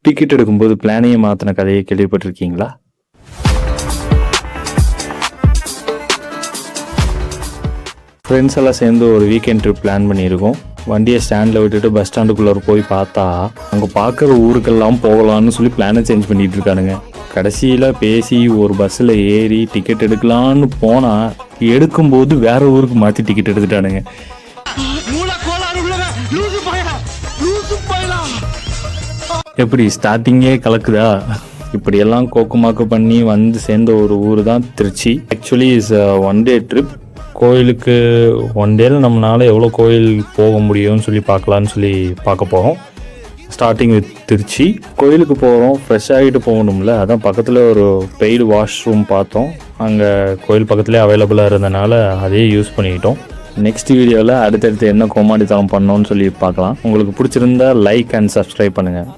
Ticket எடுக்கும்போது பிளானையே மாற்றின கதையை கேள்விப்பட்டிருக்கீங்களா? ஃப்ரெண்ட்ஸ் எல்லாம் சேர்ந்து ஒரு வீக்கெண்ட் ட்ரிப் பிளான் பண்ணியிருக்கோம். வண்டியை ஸ்டாண்டில் விட்டுட்டு பஸ் ஸ்டாண்டுக்குள்ளே போய் பார்த்தா அங்கே பார்க்குற ஊருக்கெல்லாம் போகலான்னு சொல்லி பிளானை சேஞ்ச் பண்ணிகிட்டு இருக்கானுங்க. கடைசியில் பேசி ஒரு பஸ்ஸில் ஏறி டிக்கெட் எடுக்கலான்னு போனால் எடுக்கும்போது வேற ஊருக்கு மாற்றி டிக்கெட் எடுத்துட்டானுங்க. எப்படி ஸ்டார்டிங்கே கலக்குதா? இப்படியெல்லாம் கோக்குமாக்கு பண்ணி வந்து சேர்ந்த ஒரு ஊர் தான் Trichy. Actually is one day trip. கோயிலுக்கு ஒன் டேல நம்மளால் எவ்வளோ கோயில் போக முடியும்னு சொல்லி பார்க்கலான்னு சொல்லி பார்க்க போகிறோம். Starting with Trichy. கோயிலுக்கு போகிறோம், ஃப்ரெஷ் ஆகிட்டு போகணும்ல, அதான் பக்கத்தில் ஒரு பெய்டு வாஷ்ரூம் பார்த்தோம். அங்கே கோயில் பக்கத்துலேயே அவைலபிளாக இருந்தனால அதையே யூஸ் பண்ணிக்கிட்டோம். நெக்ஸ்ட் வீடியோவில் அடுத்தடுத்து என்ன கோமாடித்தனம் பண்ணோன்னு சொல்லி பார்க்கலாம். உங்களுக்கு பிடிச்சிருந்தா லைக் அண்ட் சப்ஸ்கிரைப் பண்ணுங்கள்.